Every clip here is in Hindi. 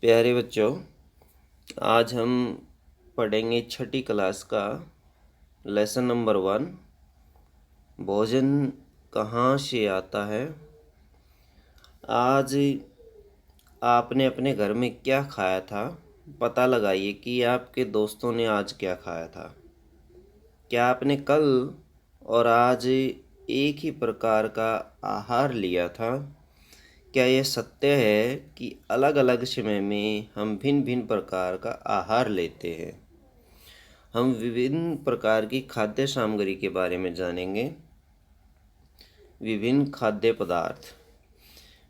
प्यारे बच्चों, आज हम पढ़ेंगे छठी क्लास का लेसन नंबर 1। भोजन कहाँ से आता है। आज आपने अपने घर में क्या खाया था, पता लगाइए कि आपके दोस्तों ने आज क्या खाया था। क्या आपने कल और आज एक ही प्रकार का आहार लिया था। क्या यह सत्य है कि अलग अलग समय में हम भिन्न भिन्न प्रकार का आहार लेते हैं। हम विभिन्न प्रकार की खाद्य सामग्री के बारे में जानेंगे। विभिन्न खाद्य पदार्थ।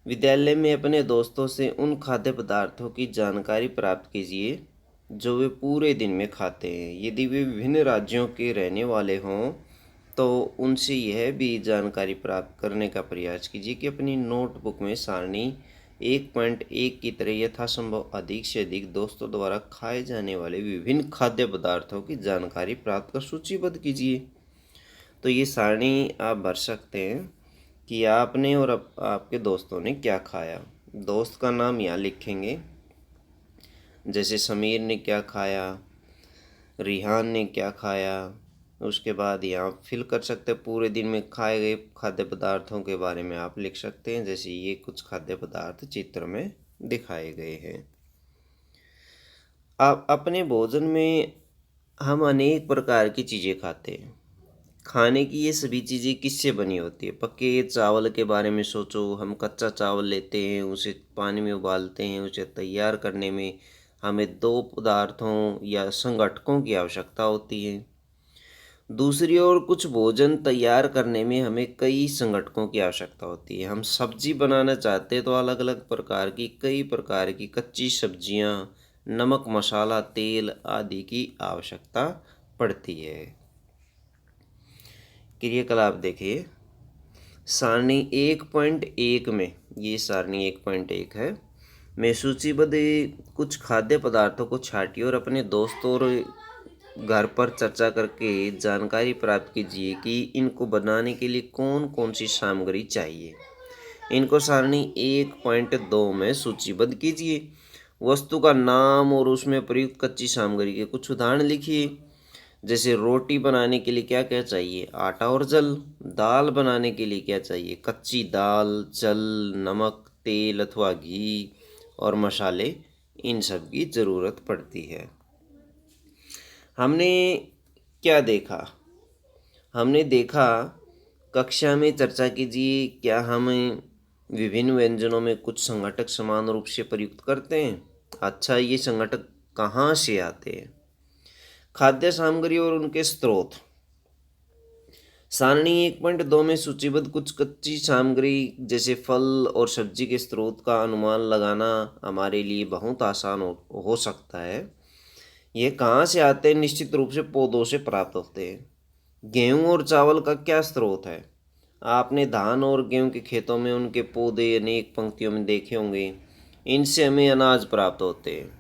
विद्यालय में अपने दोस्तों से उन खाद्य पदार्थों की जानकारी प्राप्त कीजिए जो वे पूरे दिन में खाते हैं। यदि वे विभिन्न राज्यों के रहने वाले हों तो उनसे यह भी जानकारी प्राप्त करने का प्रयास कीजिए कि अपनी नोटबुक में सारणी 1.1 की तरह यथासंभव अधिक से अधिक दोस्तों द्वारा खाए जाने वाले विभिन्न खाद्य पदार्थों की जानकारी प्राप्त कर सूचीबद्ध कीजिए। तो ये सारणी आप भर सकते हैं कि आपने और आपके दोस्तों ने क्या खाया। दोस्त का नाम यहाँ लिखेंगे, जैसे समीर ने क्या खाया, रिहान ने क्या खाया। उसके बाद यहाँ फिल कर सकते हैं, पूरे दिन में खाए गए खाद्य पदार्थों के बारे में आप लिख सकते हैं। जैसे ये कुछ खाद्य पदार्थ चित्र में दिखाए गए हैं। आप अपने भोजन में हम अनेक प्रकार की चीज़ें खाते हैं। खाने की ये सभी चीज़ें किससे बनी होती है। पके चावल के बारे में सोचो। हम कच्चा चावल लेते हैं, उसे पानी में उबालते हैं। उसे तैयार करने में हमें दो पदार्थों या संघटकों की आवश्यकता होती है। दूसरी ओर कुछ भोजन तैयार करने में हमें कई संघटकों की आवश्यकता होती है। हम सब्जी बनाना चाहते हैं तो अलग अलग प्रकार की कई प्रकार की कच्ची सब्जियां, नमक, मसाला, तेल आदि की आवश्यकता पड़ती है। क्रियाकलाप देखिए। सारणी 1.1 में, ये सारणी 1.1 है, मैं सूचीबद्ध कुछ खाद्य पदार्थों को छांटिए और अपने दोस्तों और घर पर चर्चा करके जानकारी प्राप्त कीजिए कि इनको बनाने के लिए कौन कौन सी सामग्री चाहिए। इनको सारणी 1.2 में सूचीबद्ध कीजिए। वस्तु का नाम और उसमें प्रयुक्त कच्ची सामग्री के कुछ उदाहरण लिखिए। जैसे रोटी बनाने के लिए क्या क्या चाहिए, आटा और जल। दाल बनाने के लिए क्या चाहिए, कच्ची दाल, जल, नमक, तेल अथवा घी और मसाले। इन सब की ज़रूरत पड़ती है। हमने क्या देखा। हमने देखा, कक्षा में चर्चा कीजिए, क्या हम विभिन्न व्यंजनों में कुछ संघटक समान रूप से प्रयुक्त करते हैं। अच्छा, ये संघटक कहाँ से आते हैं। खाद्य सामग्री और उनके स्रोत। सारणी 1.2 में सूचीबद्ध कुछ कच्ची सामग्री जैसे फल और सब्जी के स्रोत का अनुमान लगाना हमारे लिए बहुत आसान हो सकता है। ये कहाँ से आते हैं, निश्चित रूप से पौधों से प्राप्त होते हैं। गेहूं और चावल का क्या स्रोत है। आपने धान और गेहूं के खेतों में उनके पौधे अनेक पंक्तियों में देखे होंगे। इनसे हमें अनाज प्राप्त होते हैं।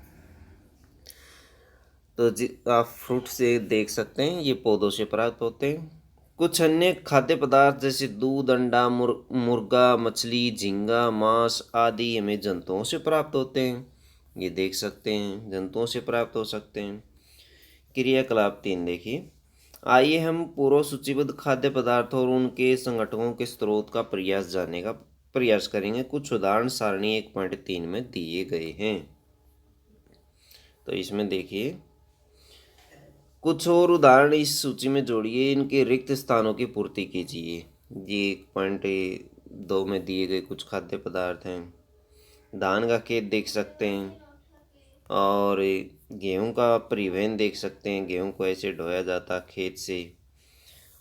तो आप फ्रूट से देख सकते हैं, ये पौधों से प्राप्त होते हैं। कुछ अन्य खाद्य पदार्थ जैसे दूध, अंडा, मुर्गा, मछली, झींगा, मांस आदि हमें जंतुओं से प्राप्त होते हैं। ये देख सकते हैं, जंतुओं से प्राप्त हो सकते हैं। क्रियाकलाप 3 देखिए। आइए हम पूर्व सूचीबद्ध खाद्य पदार्थों और उनके संगठनों के स्रोत का जानने का प्रयास करेंगे। कुछ उदाहरण सारणी 1.3 में दिए गए हैं। तो इसमें देखिए, कुछ और उदाहरण इस सूची में जोड़िए, इनके रिक्त स्थानों की पूर्ति कीजिए। ये 1.2 में दिए गए कुछ खाद्य पदार्थ हैं। धान का खेत देख सकते हैं और गेहूं का परिवहन देख सकते हैं, गेहूं को ऐसे ढोया जाता खेत से।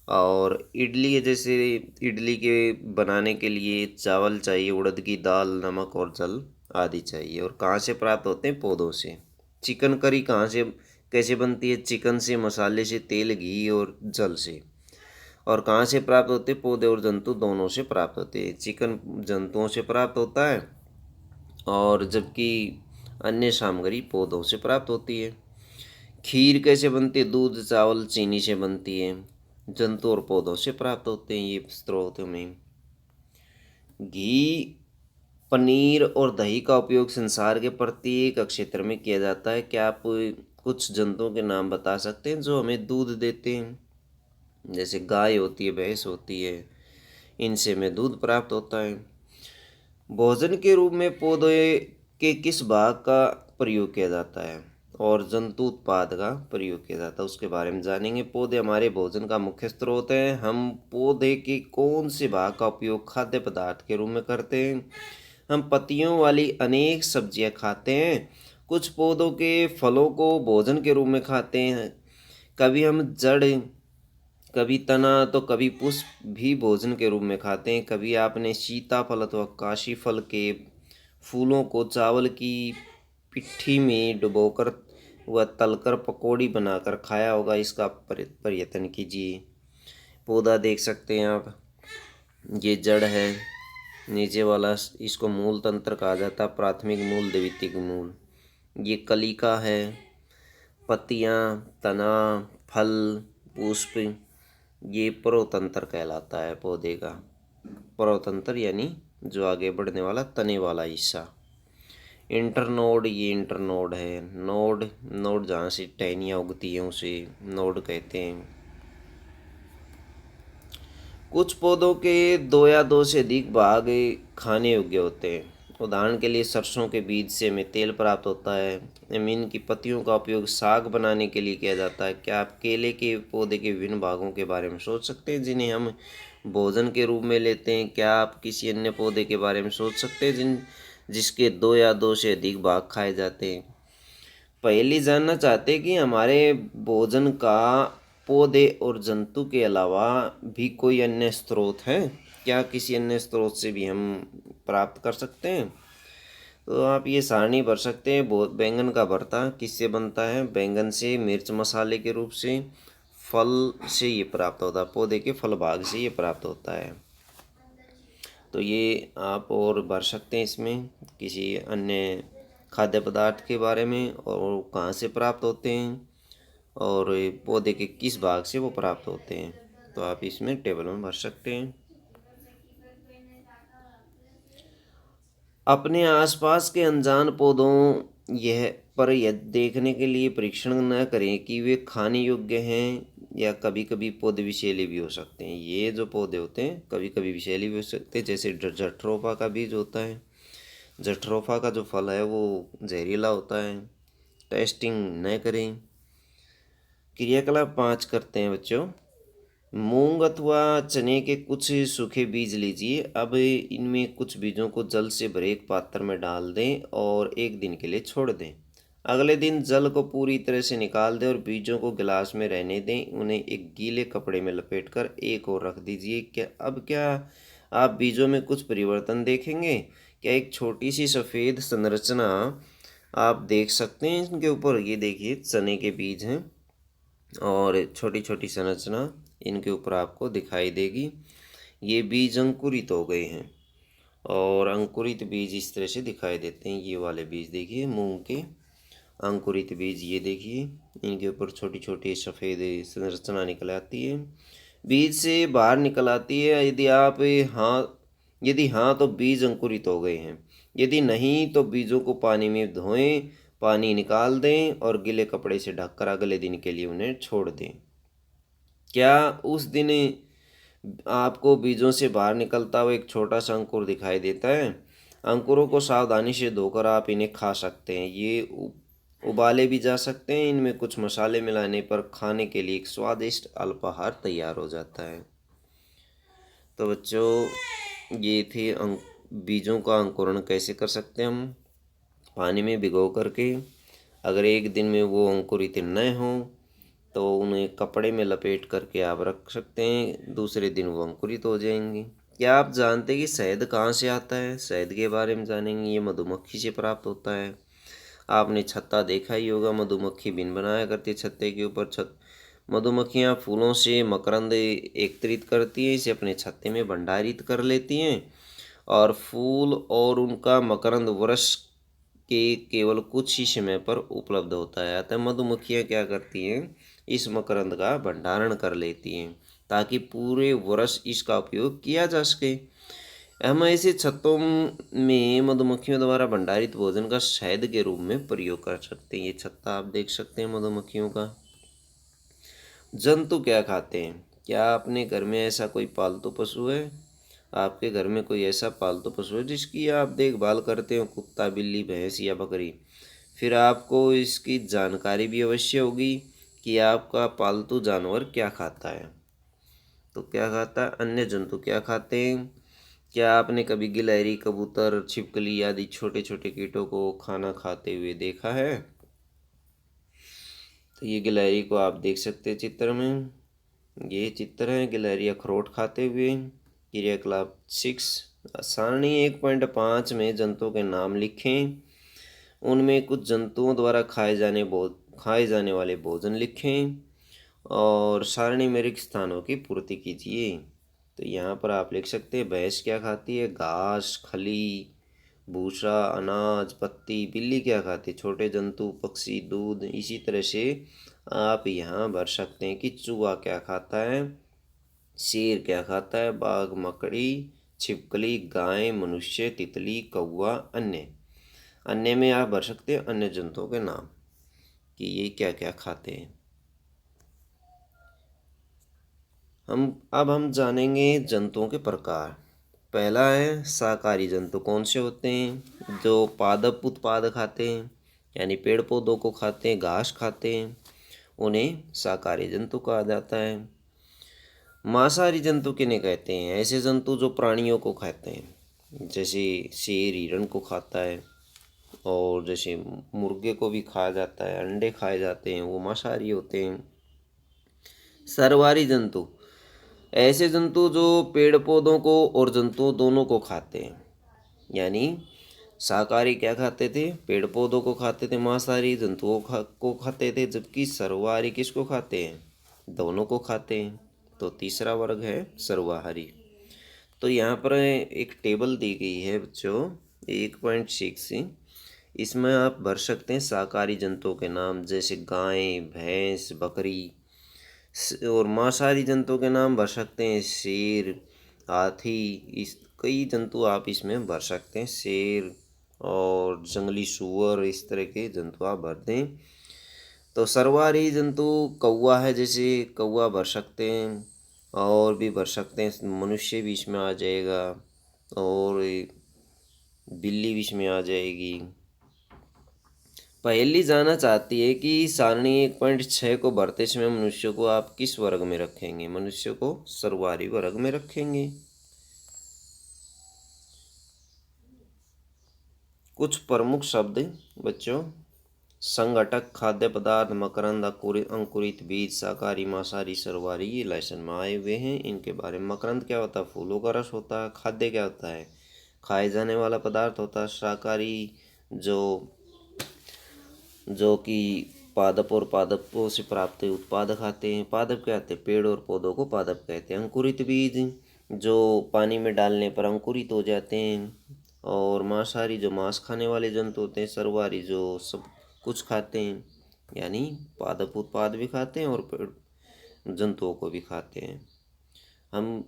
और इडली है, जैसे इडली के बनाने के लिए चावल चाहिए, उड़द की दाल, नमक और जल आदि चाहिए। और कहाँ से प्राप्त होते हैं, पौधों से। चिकन करी कहाँ से कैसे बनती है, चिकन से, मसाले से, तेल, घी और जल से। और कहाँ से प्राप्त होते हैं, पौधे और जंतु दोनों से प्राप्त होते हैं। चिकन जंतुओं से प्राप्त होता है और जबकि अन्य सामग्री पौधों से प्राप्त होती है। खीर कैसे बनती है, दूध, चावल, चीनी से बनती है। जंतु और पौधों से प्राप्त होते हैं ये स्रोत में। घी पनीर और दही का उपयोग संसार के प्रत्येक क्षेत्र में किया जाता है। क्या आप कुछ जंतुओं के नाम बता सकते हैं जो हमें दूध देते हैं? जैसे गाय होती है, भैंस होती है, इनसे हमें दूध प्राप्त होता है। भोजन के रूप में पौधे के किस भाग का प्रयोग किया जाता है और जंतु उत्पाद का प्रयोग किया जाता है, उसके बारे में जानेंगे। पौधे हमारे भोजन का मुख्य स्रोत हैं। हम पौधे के कौन से भाग का उपयोग खाद्य पदार्थ के रूप में करते हैं? हम पत्तियों वाली अनेक सब्जियां खाते हैं। कुछ पौधों के फलों को भोजन के रूप में खाते हैं। कभी हम जड़, कभी तना तो कभी पुष्प भी भोजन के रूप में खाते हैं। कभी आपने सीताफल अथवा काशी फल के फूलों को चावल की पिट्ठी में डुबोकर व तलकर पकौड़ी बनाकर खाया होगा। इसका प्रयत्न कीजिए। पौधा देख सकते हैं आप, ये जड़ है, नीचे वाला इसको मूल तंत्र कहा जाता है, प्राथमिक मूल, द्वितीयक मूल। ये कलिका है, पत्तियाँ, तना, फल, पुष्प, ये प्रतंत्र कहलाता है पौधे का। प्रतंत्र यानी जो आगे बढ़ने वाला तने वाला हिस्सा। इंटरनोड, ये इंटरनोड है। नोड जहाँ से टहनियाँ उगती हैं उसे नोड कहते हैं। कुछ पौधों के दो या दो से अधिक भाग खाने योग्य होते हैं। उदाहरण के लिए सरसों के बीज से हमें तेल प्राप्त होता है। नीम की पत्तियों का उपयोग साग बनाने के लिए किया जाता है। क्या आप केले के पौधे के विभिन्न भागों के बारे में सोच सकते हैं जिन्हें हम भोजन के रूप में लेते हैं? क्या आप किसी अन्य पौधे के बारे में सोच सकते हैं जिसके दो या दो से अधिक भाग खाए जाते हैं? पहली जानना चाहते हैं कि हमारे भोजन का पौधे और जंतु के अलावा भी कोई अन्य स्रोत है? क्या किसी अन्य स्रोत से भी हम प्राप्त कर सकते हैं? तो आप ये सारणी भर सकते हैं। बैंगन का भरता किससे बनता है? बैंगन से, मिर्च मसाले के रूप से, फल से ये प्राप्त होता है, पौधे के फल भाग से ये प्राप्त होता है। तो ये आप और भर सकते हैं इसमें किसी अन्य खाद्य पदार्थ के बारे में और कहाँ से प्राप्त होते हैं और पौधे के किस भाग से वो प्राप्त होते हैं। तो आप इसमें टेबल में भर सकते हैं। अपने आसपास के अनजान पौधों यह देखने के लिए परीक्षण न करें कि वे खाने योग्य हैं या कभी कभी पौधे विषैले भी हो सकते हैं। ये जो पौधे होते हैं कभी कभी विषैले भी हो सकते हैं। जैसे जट्रोफा का बीज होता है, जट्रोफा का जो फल है वो जहरीला होता है। टेस्टिंग न करें। क्रियाकलाप 5 करते हैं बच्चों। मूंग अथवा चने के कुछ सूखे बीज लीजिए। अब इनमें कुछ बीजों को जल से भरे एक पात्र में डाल दें और एक दिन के लिए छोड़ दें। अगले दिन जल को पूरी तरह से निकाल दें और बीजों को गिलास में रहने दें। उन्हें एक गीले कपड़े में लपेटकर एक ओर रख दीजिए। क्या आप बीजों में कुछ परिवर्तन देखेंगे? क्या एक छोटी सी सफ़ेद संरचना आप देख सकते हैं इनके ऊपर? ये देखिए चने के बीज हैं और छोटी छोटी संरचना इनके ऊपर आपको दिखाई देगी। ये बीज अंकुरित हो गए हैं और अंकुरित बीज इस तरह से दिखाई देते हैं। ये वाले बीज देखिए मूंग के अंकुरित बीज, ये देखिए इनके ऊपर छोटी छोटी सफ़ेद संरचना निकल आती है, बीज से बाहर निकल आती है। यदि हाँ तो बीज अंकुरित हो गए हैं। यदि नहीं तो बीजों को पानी में धोएं, पानी निकाल दें और गीले कपड़े से ढककर अगले दिन के लिए उन्हें छोड़ दें। क्या उस दिन आपको बीजों से बाहर निकलता हुआ एक छोटा सा अंकुर दिखाई देता है? अंकुरों को सावधानी से धोकर आप इन्हें खा सकते हैं। ये उबाले भी जा सकते हैं। इनमें कुछ मसाले मिलाने पर खाने के लिए एक स्वादिष्ट अल्पाहार तैयार हो जाता है। तो बच्चों ये थे बीजों का अंकुरण कैसे कर सकते हैं हम। पानी में भिगो करके अगर एक दिन में वो अंकुरित न हों तो उन्हें कपड़े में लपेट करके आप रख सकते हैं, दूसरे दिन वो अंकुरित हो जाएंगे। क्या आप जानते हैं कि शहद कहाँ से आता है? शहद के बारे में जानेंगे। ये मधुमक्खी से प्राप्त होता है। आपने छत्ता देखा ही होगा, मधुमक्खी बिन बनाया करती है छत्ते के ऊपर। मधुमक्खियाँ फूलों से मकरंद एकत्रित करती हैं, इसे अपने छत्ते में भंडारित कर लेती हैं और फूल और उनका मकरंद वर्ष के केवल कुछ ही समय पर उपलब्ध होता है। अतः मधुमक्खियाँ क्या करती हैं, इस मकरंद का भंडारण कर लेती हैं ताकि पूरे वर्ष इसका उपयोग किया जा सके। हम ऐसे छत्तों में मधुमक्खियों द्वारा भंडारित भोजन का शहद के रूप में प्रयोग कर सकते हैं। ये छत्ता आप देख सकते हैं मधुमक्खियों का। जंतु क्या खाते हैं? क्या अपने घर में ऐसा कोई पालतू पशु है? आपके घर में कोई ऐसा पालतू पशु है जिसकी आप देखभाल करते हो, कुत्ता, बिल्ली, भैंस या बकरी? फिर आपको इसकी जानकारी भी अवश्य होगी कि आपका पालतू जानवर क्या खाता है। तो क्या खाता है? अन्य जंतु क्या खाते हैं? क्या आपने कभी गिलहरी, कबूतर, छिपकली आदि छोटे छोटे कीटों को खाना खाते हुए देखा है? तो ये गिलहरी को आप देख सकते हैं चित्र में। ये चित्र है गिलहरी अखरोट खाते हुए। क्रियाकलाप 6, सारणी 1.5 में जंतुओं के नाम लिखें। उनमें कुछ जंतुओं द्वारा खाए जाने वाले भोजन लिखें और सारणी में रिक्त स्थानों की पूर्ति कीजिए। तो यहाँ पर आप लिख सकते हैं भैंस क्या खाती है? घास, खली, भूसा, अनाज, पत्ती। बिल्ली क्या खाती है? छोटे जंतु, पक्षी, दूध। इसी तरह से आप यहाँ भर सकते हैं कि चूहा क्या खाता है, शेर क्या खाता है, बाघ, मकड़ी, छिपकली, गाय, मनुष्य, तितली, कौवा। अन्य अन्य में आप भर सकते हैं अन्य जंतुओं के नाम कि ये क्या क्या खाते हैं। हम जानेंगे जंतुओं के प्रकार। पहला है शाकाहारी जंतु। कौन से होते हैं? जो पादप उत्पाद खाते हैं, यानी पेड़ पौधों को खाते हैं, घास खाते हैं, उन्हें शाकाहारी जंतु कहा जाता है। मांसाहारी जंतु किन्हें कहते हैं? ऐसे जंतु जो प्राणियों को खाते हैं, जैसे शेर हिरण को खाता है, और जैसे मुर्गे को भी खाया जाता है, अंडे खाए जाते हैं, वो मांसाहारी होते हैं। सर्वहारी जंतु, ऐसे जंतु जो पेड़ पौधों को और जंतुओं दोनों को खाते हैं। यानी शाकाहारी क्या खाते थे? पेड़ पौधों को खाते थे, मांसाहारी जंतुओं को खाते थे, जबकि सर्वाहारी किसको खाते हैं? दोनों को खाते हैं। तो तीसरा वर्ग है सर्वाहारी। तो यहाँ पर एक टेबल दी गई है बच्चों 1.6। इसमें आप भर सकते हैं शाकाहारी जंतुओं के नाम, जैसे गाय, भैंस, बकरी। और मांसाहारी जंतुओं के नाम भर सकते हैं शेर, हाथी। इस कई जंतु आप इसमें भर सकते हैं, शेर और जंगली सूअर, इस तरह के जंतु आप भर दें। तो सर्वाहारी जंतु कौवा है, जैसे कौवा भर सकते हैं, और भी भर सकते हैं, मनुष्य भी इसमें आ जाएगा, और बिल्ली भी इसमें आ जाएगी। पहेली जानना चाहती है कि सारणी 1.6 को भरते समय मनुष्य को आप किस वर्ग में रखेंगे? मनुष्य को सर्वाहारी वर्ग में रखेंगे। कुछ प्रमुख शब्द बच्चों: संघटक, खाद्य पदार्थ, मकरंद, अंकुरित बीज, शाकाहारी, मांसाहारी, सर्वाहारी। ये लेसन में आए हुए हैं, इनके बारे में। मकरंद क्या होता है? फूलों का रस होता है। खाद्य क्या होता है? खाए जाने वाला पदार्थ होता है। शाकाहारी जो जो कि पादप और पादपों से प्राप्त उत्पाद खाते हैं। पादप क्या होते हैं? पेड़ और पौधों को पादप कहते हैं। अंकुरित बीज जो पानी में डालने पर अंकुरित हो जाते हैं। और मांसाहारी जो मांस खाने वाले जंतु होते हैं। सर्वाहारी जो सब कुछ खाते हैं, यानी पादप उत्पाद भी खाते हैं और पेड़ जंतुओं को भी खाते हैं। हम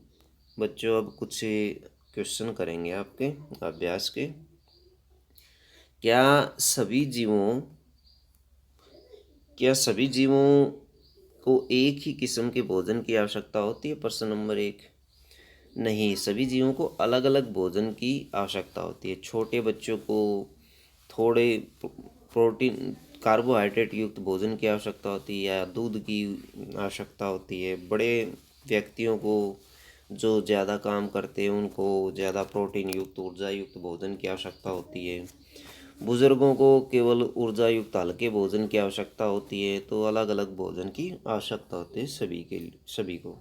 बच्चों अब कुछ क्वेश्चन करेंगे आपके अभ्यास के। क्या सभी जीवों को एक ही किस्म के भोजन की आवश्यकता होती है? प्रश्न नंबर 1। नहीं, सभी जीवों को अलग अलग भोजन की आवश्यकता होती है। छोटे बच्चों को थोड़े प्रोटीन, कार्बोहाइड्रेट युक्त भोजन की आवश्यकता होती है, या दूध की आवश्यकता होती है। बड़े व्यक्तियों को जो ज़्यादा काम करते हैं उनको ज़्यादा प्रोटीन युक्त, ऊर्जा युक्त भोजन की आवश्यकता होती है। बुजुर्गों को केवल ऊर्जा युक्त हल्के भोजन की आवश्यकता होती है। तो अलग अलग भोजन की आवश्यकता होती है सभी को।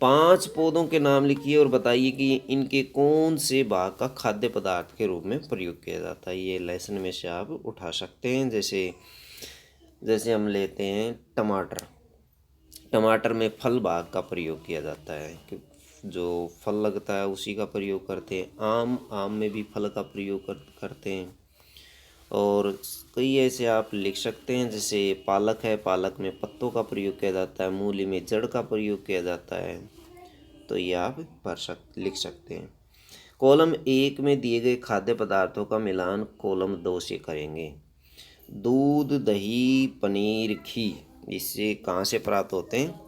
5 पौधों के नाम लिखिए और बताइए कि इनके कौन से भाग का खाद्य पदार्थ के रूप में प्रयोग किया जाता है। ये लेसन में से आप उठा सकते हैं। जैसे जैसे हम लेते हैं टमाटर। टमाटर में फल भाग का प्रयोग किया जाता है, कि जो फल लगता है उसी का प्रयोग करते हैं। आम में भी फल का प्रयोग करते हैं। और कई ऐसे आप लिख सकते हैं, जैसे पालक है, पालक में पत्तों का प्रयोग किया जाता है, मूली में जड़ का प्रयोग किया जाता है। तो ये आप लिख सकते हैं। कॉलम 1 में दिए गए खाद्य पदार्थों का मिलान कॉलम 2 से करेंगे। दूध, दही, पनीर, घी इससे कहाँ से प्राप्त होते हैं?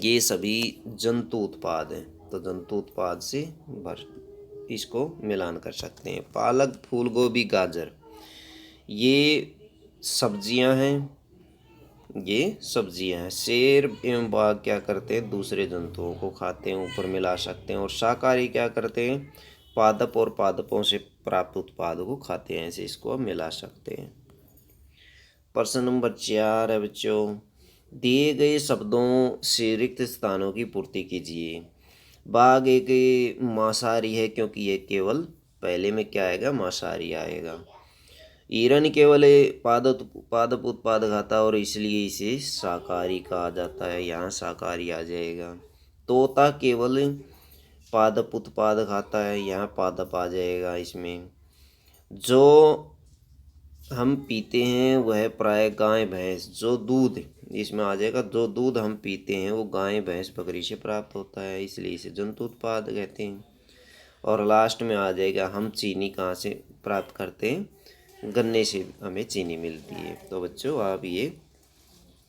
ये सभी जंतु उत्पाद हैं, तो जंतु उत्पाद से भर इसको मिलान कर सकते हैं। पालक, फूल गोभी, गाजर ये सब्जियां हैं, ये सब्जियां हैं। शेर एवं बाघ क्या करते हैं? दूसरे जंतुओं को खाते हैं, ऊपर मिला सकते हैं। और शाकाहारी क्या करते हैं? पादप और पादपों से प्राप्त उत्पादों को खाते हैं, ऐसे इसको अब मिला सकते हैं। प्रश्न नंबर 4 है बच्चों, दिए गए शब्दों से रिक्त स्थानों की पूर्ति कीजिए। बाघ एक मांसाहारी है क्योंकि ये केवल पहले में क्या आएगा? मांसाहारी आएगा। हिरण केवल पादप पादप उत्पाद खाता और इसलिए इसे शाकाहारी कहा जाता है, यहाँ शाकाहारी आ जाएगा। तोता केवल पादप उत्पाद खाता है, यहाँ पादप आ जाएगा इसमें। जो हम पीते हैं वह प्राय गाय भैंस, जो दूध इसमें आ जाएगा, जो दूध हम पीते हैं वो गाय भैंस बकरी से प्राप्त होता है, इसलिए इसे जंतु उत्पाद कहते हैं। और लास्ट में आ जाएगा, हम चीनी कहाँ से प्राप्त करते हैं? गन्ने से हमें चीनी मिलती है। तो बच्चों आप ये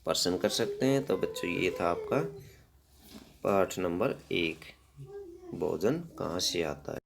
प्रश्न कर सकते हैं। तो बच्चों ये था आपका पाठ नंबर 1, भोजन कहाँ से आता है।